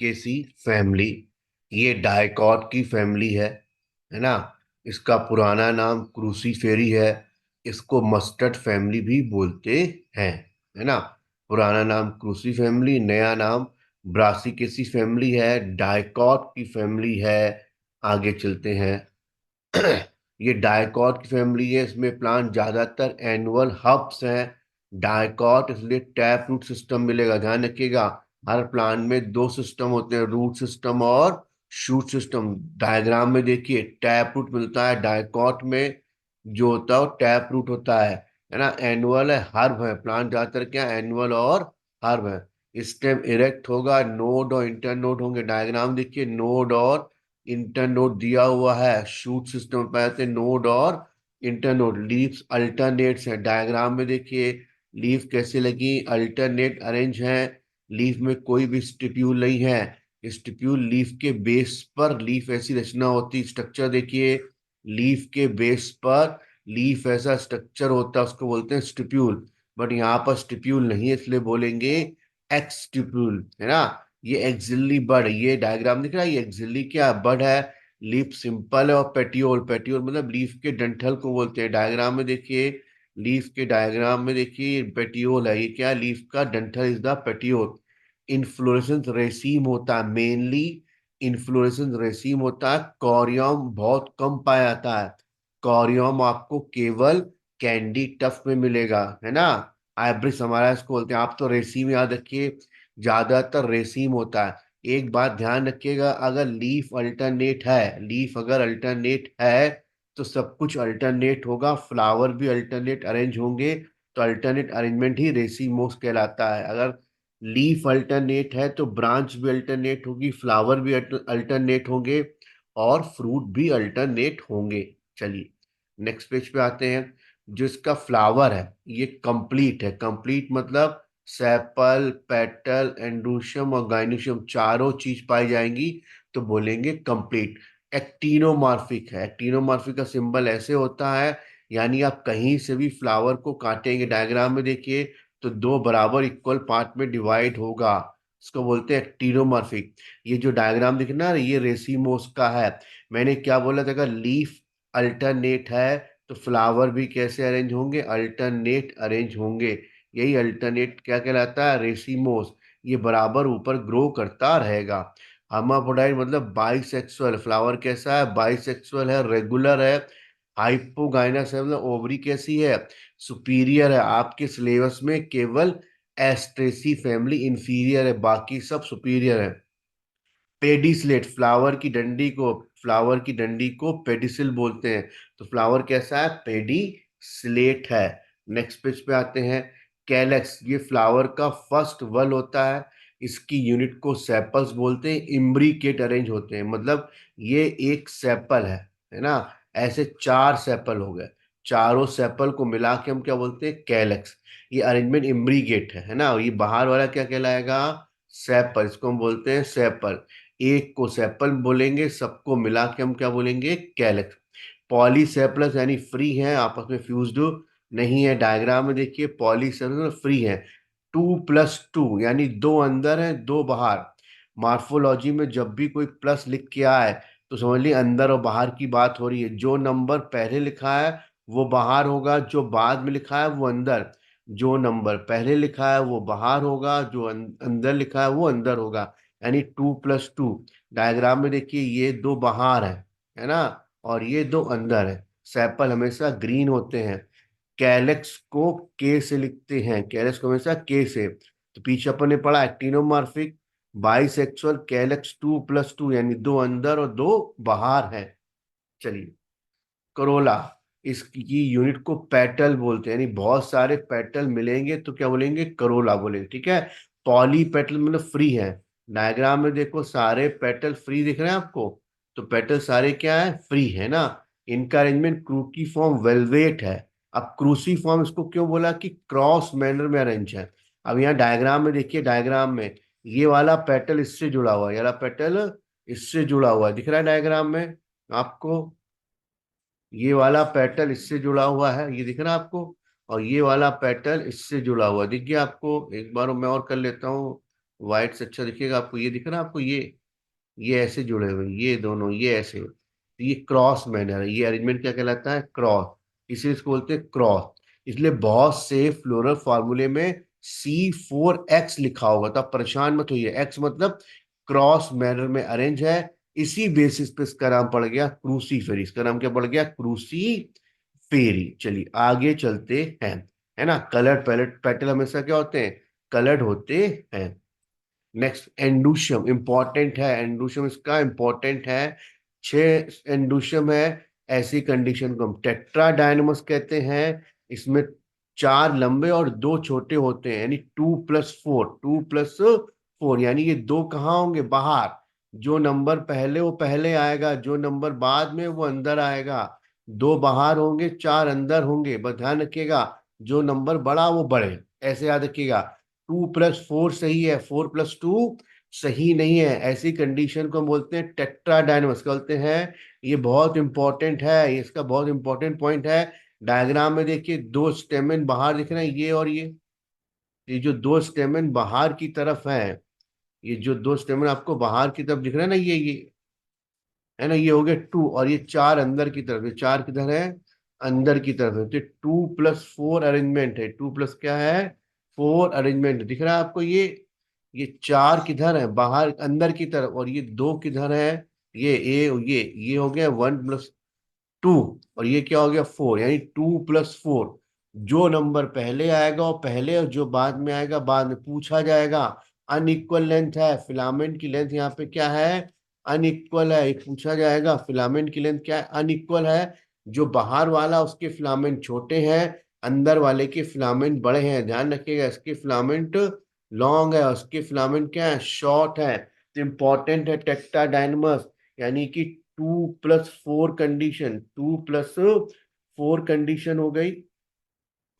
Brassicaceae family, ये dicot की family है ना। इसका पुराना नाम क्रूसीफेरी है। इसको मस्टर्ड फैमिली भी बोलते हैं, है ना। पुराना नाम क्रूसी फैमिली, नया नाम ब्रासिकेसी फैमिली है, डाइकॉट की फैमिली है। आगे चलते हैं। ये डाइकॉट की फैमिली है, इसमें प्लांट ज्यादातर एनुअल हब्स हैं। डाइकॉट इसलिए टैप रूट सिस्टम मिलेगा, ध्यान रखिएगा। हर प्लांट में दो सिस्टम होते हैं, रूट सिस्टम और शूट सिस्टम। डायग्राम में देखिए टैप रूट मिलता है डाइकॉट में, जो होता है वो टैप रूट होता है ना। एनुअल है, हर्ब है, प्लांट ज्यादातर क्या एनुअल और हर्ब है। स्टेम इरेक्ट होगा, नोड और इंटरनोड होंगे। डायग्राम देखिए, नोड और इंटरनोड दिया हुआ है। शूट सिस्टम पे आते हैं नोड और इंटरनोड। लीव्स अल्टरनेट्स है, डायग्राम में देखिए लीफ कैसे लगी, अल्टरनेट अरेंज है। लीफ में कोई भी स्टिप्यूल नहीं है। स्टिप्यूल लीफ के बेस पर, लीफ ऐसी रचना होती, स्ट्रक्चर देखिए, लीफ के बेस पर लीफ ऐसा स्ट्रक्चर होता है, उसको बोलते हैं स्टिप्यूल। बट यहाँ पर स्टिप्यूल नहीं है, इसलिए बोलेंगे एक्सटिप्यूल, है ना। ये एक्सिली बड, ये डायग्राम दिख रहा है, ये एक्सिली क्या बड है। लीफ सिंपल है, और पेटियोल, पेटियोल मतलब लीफ के डंठल को बोलते हैं। डायग्राम में देखिए, लीफ के डायग्राम में देखिए पेटियोल है, ये क्या है? लीफ का डंठल is the petiole. Inflorescence raceme होता है, मेनली इन्फ्लोरेसेंस रेसीम होता है। कॉरियम बहुत कम पाया जाता है। कॉरियम आपको केवल कैंडी टफ में मिलेगा, है ना। आइब्रिस हमारा इसको बोलते हैं। आप तो रेसीम याद रखिए, ज्यादातर रेसीम होता है। एक बात ध्यान रखिएगा, अगर लीफ अल्टरनेट है, लीफ अगर अल्टरनेट है तो सब कुछ अल्टरनेट होगा, फ्लावर भी अल्टरनेट अरेंज होंगे। तो अल्टरनेट अरेंजमेंट ही रेसीमोस कहलाता है। अगर लीफ अल्टरनेट है तो ब्रांच भी अल्टरनेट होगी, फ्लावर भी अल्टरनेट होंगे, और फ्रूट भी अल्टरनेट होंगे। चलिए नेक्स्ट पेज पे आते हैं। जो इसका फ्लावर है ये कंप्लीट है। कंप्लीट मतलब सेपल, पेटल, एंड्रोशियम और गाइनोशियम चारों चीज पाई जाएंगी, तो बोलेंगे कंप्लीट। एक्टिनोमॉर्फिक है। एक्टिनोमॉर्फिक का सिंबल ऐसे होता है, यानी आप कहीं से भी फ्लावर को काटेंगे, डायग्राम में देखिए, तो दो बराबर इक्वल पार्ट में डिवाइड होगा। इसको बोलते हैं एक्टिनोमॉर्फिक। ये जो डायग्राम दिख रहा है ये रेसिमोस का है। मैंने क्या बोला था, अगर लीफ अल्टरनेट है तो फ्लावर भी कैसे अरेंज होंगे? अल्टरनेट अरेंज होंगे। यही अल्टरनेट क्या कहलाता है? रेसिमोस। ये बराबर ऊपर ग्रो करता रहेगा। हर्माफ्रोडाइट मतलब बाइसेक्सुअल। फ्लावर कैसा है? बाइसेक्सुअल है, रेगुलर है। हाइपोगाइनस है मतलब ओवरी कैसी है? सुपीरियर है। आपके सिलेबस में केवल एस्ट्रेसी फैमिली इंफीरियर है, बाकी सब सुपीरियर है। पेडिसलेट, फ्लावर की डंडी को पेडिसिल बोलते हैं। तो फ्लावर कैसा है? पेडी स्लेट है। नेक्स्ट पेज पे आते हैं। कैलेक्स, ये फ्लावर का फर्स्ट वल होता है। इसकी यूनिट को सेपल्स बोलते हैं। इम्ब्रिकेट अरेंज होते हैं, मतलब ये एक सेपल है ना। ऐसे चार सेपल हो गए, चारों सेपल को मिला के हम क्या बोलते हैं? कैलेक्स। ये अरेंजमेंट इम्ब्रिकेट है ना। ये बाहर वाला क्या कहलाएगा? सेपल, इसको हम बोलते हैं सेपल। एक को सेपल बोलेंगे, सबको मिला के हम क्या बोलेंगे? कैलेक्स। पॉलीसेपलस यानी फ्री है, आपस में फ्यूज्ड नहीं है। डायग्राम में देखिए पॉलीसेपलस फ्री है। 2+2 यानी दो अंदर है दो बाहर। मार्फोलॉजी में जब भी कोई प्लस लिख के आए तो समझ लीजिए अंदर और बाहर की बात हो रही है। जो नंबर पहले लिखा है वो बाहर होगा, जो बाद में लिखा है वो अंदर। जो नंबर पहले लिखा है वो बाहर होगा, जो अंदर लिखा है वो अंदर होगा। यानी 2+2। डायग्राम में देखिए ये दो बाहर है ना, और ये दो अंदर है। सेपल हमेशा ग्रीन होते हैं। कैलेक्स को के से लिखते हैं, कैलेक्स को हमेशा के से। तो पीछे अपन ने पढ़ा एक्टिनोमॉर्फिक, बाइसेक्सुअल, कैलेक्स 2+2 यानी दो अंदर और दो बाहर है। चलिए करोला, इसकी यूनिट को पेटल बोलते हैं, यानी बहुत सारे पेटल मिलेंगे तो क्या बोलेंगे? करोला बोलेंगे, ठीक है। पॉली पेटल मतलब फ्री है। डायग्राम में देखो सारे पेटल फ्री दिख रहे हैं आपको, तो पेटल सारे क्या है? फ्री है ना। इनका अरेंजमेंट क्रूकी फॉर्म वेलवेट है। अब क्रूसी फॉर्म इसको क्यों बोला कि क्रॉस मैनर में अरेंज है? अब यहाँ डायग्राम में देखिए, डायग्राम में ये वाला पेटल इससे जुड़ा हुआ है, ये वाला पेटल इससे जुड़ा हुआ है, दिख रहा है डायग्राम में आपको? ये वाला पेटल इससे जुड़ा हुआ है, ये दिख रहा है आपको? और ये वाला पेटल इससे जुड़ा हुआ दिख गया आपको? एक बार मैं और कर लेता हूँ, व्हाइट से अच्छा दिखेगा आपको, ये दिख रहा है आपको, ये ऐसे जुड़े हुए हैं, ये दोनों ये ऐसे, तो ये क्रॉस मैनर है, ये अरेंजमेंट क्या कहलाता है, क्रॉस, इसे इसको बोलते हैं क्रॉस। इसलिए बहुत से फ्लोरल फार्मूले में C4X लिखा होगा, तो आप परेशान मत होइए, एक्स मतलब क्रॉस मैनर में अरेंज है। इसी बेसिस पे इसका नाम पड़ गया क्रूसीफेरी, इसका नाम क्या पड़ गया, क्रूसीफेरी। चलिए आगे चलते हैं, है ना। कलर्ड पैलेट पेटल हमेशा क्या होते हैं, कलर्ड होते हैं। नेक्स्ट एंडुशियम इंपॉर्टेंट है, एंडुशियम इसका इंपॉर्टेंट है, 6 एंडुशियम है। ऐसी कंडीशन को हम टेट्राडायनमस कहते हैं। इसमें 4 लंबे और 2 छोटे होते हैं, यानी 2+4, 2+4, यानी ये 2 कहाँ होंगे, बाहर। जो नंबर पहले वो पहले आएगा, जो नंबर बाद में वो अंदर आएगा। 2 बाहर होंगे, 4 अंदर होंगे, बस ध्यान रखिएगा, जो नंबर बड़ा वो बड़े, ऐसे याद रखिएगा। 2+4 सही है, 4+2 सही नहीं है। ऐसी कंडीशन को हम बोलते हैं टेट्राडायनमस बोलते हैं। ये बहुत इंपॉर्टेंट है, ये इसका बहुत इंपॉर्टेंट पॉइंट है। डायग्राम में देखिए 2 स्टेमिन बाहर दिख रहे हैं, ये और ये जो 2 स्टेमिन बाहर की तरफ है, ये जो 2 स्टेमिन आपको बाहर की तरफ दिख रहे हैं ना, ये है ना, ये हो गए 2, और ये 4 अंदर की तरफ, ये 4 किधर है, अंदर की तरफ है। तो 2+4 अरेंजमेंट है, 2 प्लस क्या है, 4 अरेंजमेंट दिख रहा है आपको। ये 4 किधर है, बाहर अंदर की तरफ, और ये 2 किधर है, ये हो गया 1+2, और ये क्या हो गया 4, यानी 2+4। जो नंबर पहले आएगा वो पहले, और जो बाद में आएगा बाद में। पूछा जाएगा अनइक्वल लेंथ है, फिलामेंट की लेंथ यहाँ पे क्या है, अनइक्वल है। ये पूछा जाएगा फिलामेंट की लेंथ क्या है, अनइक्वल है। जो बाहर वाला उसके फिलामेंट छोटे हैं, अंदर वाले के फिलामेंट बड़े हैं। ध्यान रखिएगा, इसके फिलामेंट लॉन्ग है और उसके फिलामेंट क्या है, शॉर्ट है। तो इंपॉर्टेंट है टेट्राडायनमस, यानी कि 2+4 कंडीशन, 2+4 कंडीशन हो गई,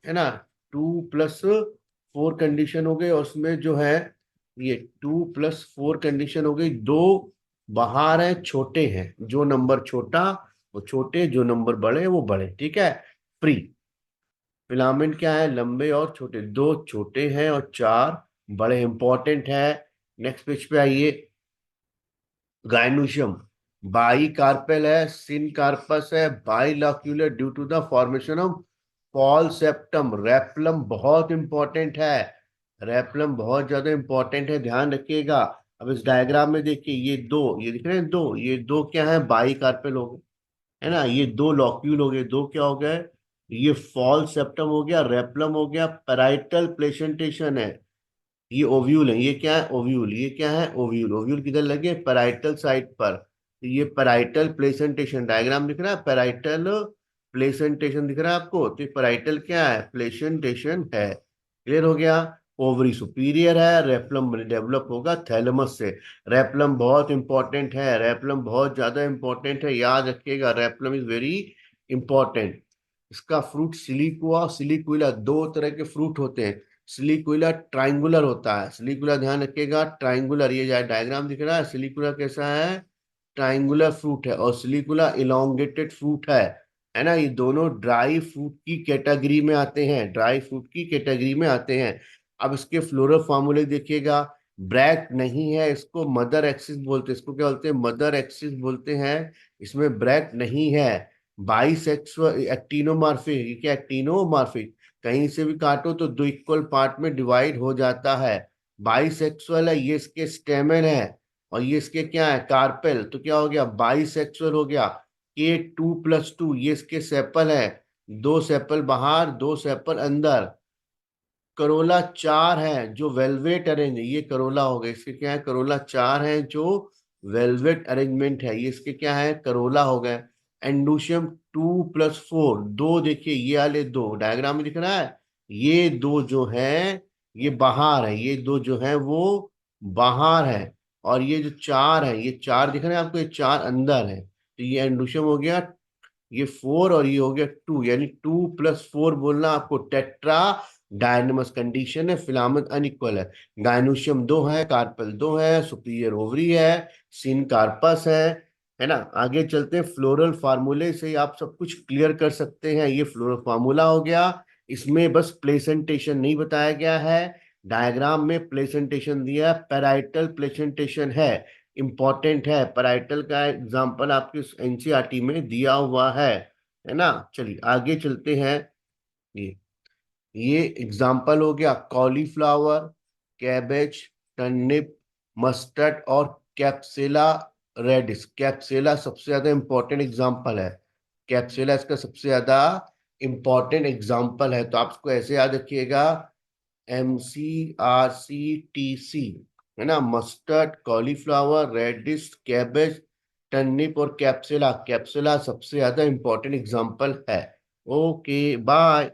है ना। 2+4 कंडीशन हो गई, और उसमें जो है ये 2+4 कंडीशन हो गई। 2 बाहर है, छोटे हैं, जो नंबर छोटा वो छोटे, जो नंबर बड़े वो बड़े, ठीक है। फ्री फिलामेंट क्या है, लंबे और छोटे, 2 छोटे हैं और 4 बड़े, इंपॉर्टेंट है। नेक्स्ट पेज पे आइए। गायनोशियम बाई कार्पेल है, सिन कार्पस है, bilocular due to the formation of false septum. Replum बहुत इंपॉर्टेंट है, रेपलम बहुत ज्यादा इंपॉर्टेंट है, ध्यान रखिएगा। अब इस डायग्राम में देखिए, ये दिख रहे हैं दो, ये 2 क्या है, बाई कार्पेल हो गए, है ना। ये 2 लॉक्यूल हो गए, 2 क्या हो गए, ये फॉल सेप्टम हो गया, रेपलम हो गया, पैराइटल प्लेसेंटेशन है, ये ओव्यूल है, ये क्या है ओव्यूल, ये क्या है ओव्यूल। ओव्यूल किधर लगे, पैराइटल साइड पर। तो ये पैराइटल प्लेसेंटेशन डायग्राम दिख रहा है, पैराइटल प्लेसेंटेशन दिख रहा है आपको, तो पैराइटल क्या है, प्लेसेंटेशन है। क्लियर हो गया। ओवरी सुपीरियर है, रेपलम डेवलप होगा थैलेमस से। रेपलम बहुत इंपॉर्टेंट है, रेपलम बहुत ज्यादा इंपॉर्टेंट है, याद रखिएगा, रेपलम इज वेरी इंपॉर्टेंट। इसका फ्रूट सिलिकुआ और सिलिकुइला, 2 तरह के फ्रूट होते हैं। सिलिकुला ट्राइंगुलर होता है, सिलिकुला ध्यान रखिएगा ट्राइंगुलर, ये डायग्राम दिख रहा है, सिलिकुला कैसा है, ट्राइंगुलर फ्रूट है, और सिलिकुला इलोंगेटेड फ्रूट है ना। ये दोनों ड्राई फ्रूट की कैटेगरी में आते हैं, ड्राई फ्रूट की कैटेगरी में आते हैं। अब इसके फ्लोरल फार्मूले देखिएगा, ब्रैक नहीं है, इसको मदर एक्सिस बोलते हैं, इसको क्या बोलते हैं, मदर एक्सिस बोलते हैं। इसमें ब्रैक नहीं है। बाइसेक्सुअल एक्टिनोमॉर्फिक, ये क्या एक्टिनोमॉर्फिक, कहीं से भी काटो तो 2 इक्वल पार्ट में डिवाइड हो जाता है। बाइसेक्सुअल है, ये इसके स्टेमन है, और ये इसके क्या है, कार्पेल, तो क्या हो गया, बाइसेक्सुअल हो गया। K2+2 ये इसके सेपल है, 2 सेपल बाहर, 2 सेपल अंदर। करोला 4 है जो वेलवेट अरेंज है, ये करोला हो गए, इसके क्या है, करोला 4 है जो वेलवेट अरेंजमेंट है, ये इसके क्या है, करोला हो गए। एंडोशियम 2+4, 2 देखिए, ये वाले 2 डायग्राम में दिख रहा है, ये 2 जो है ये बाहर है, ये 2 जो है वो बाहर है। और ये जो 4 है, ये 4 दिख रहे हैं आपको, ये 4 अंदर है। तो ये एंडोशियम हो गया, ये 4 और ये हो गया 2, यानी 2+4 बोलना आपको टेट्रा डायनेमस कंडीशन है, फिलामेंट अनइक्वल है। गायनोशियम 2 है, कार्पल 2 है, सुपीरियर ओवरी है, सिन कार्पस है ना। आगे चलते हैं, फ्लोरल फार्मूले से ही आप सब कुछ क्लियर कर सकते हैं। ये फ्लोरल फार्मूला हो गया, इसमें बस प्लेसेंटेशन नहीं बताया गया है, डायग्राम में प्लेसेंटेशन दिया है, पैराइटल प्लेसेंटेशन है, इंपॉर्टेंट है। पैराइटल का एग्जांपल आपके एनसीईआरटी में दिया हुआ है ना। चलिए आगे चलते हैं। ये ये एग्जाम्पल हो गया कॉलीफ्लावर, कैबेज, टर्निप, मस्टर्ड और कैप्सेला रेडिस। कैप्सेला सबसे ज्यादा इंपॉर्टेंट एग्जाम्पल है। कैप्सेला इसका सबसे ज्यादा इंपॉर्टेंट एग्जाम्पल है, तो आप इसको ऐसे याद रखिएगा, MCRCTC, है ना। Mustard, cauliflower, radish, cabbage, turnip और कैप्सेला। कैप्सेला सबसे ज्यादा इंपॉर्टेंट एग्जाम्पल है। Okay bye.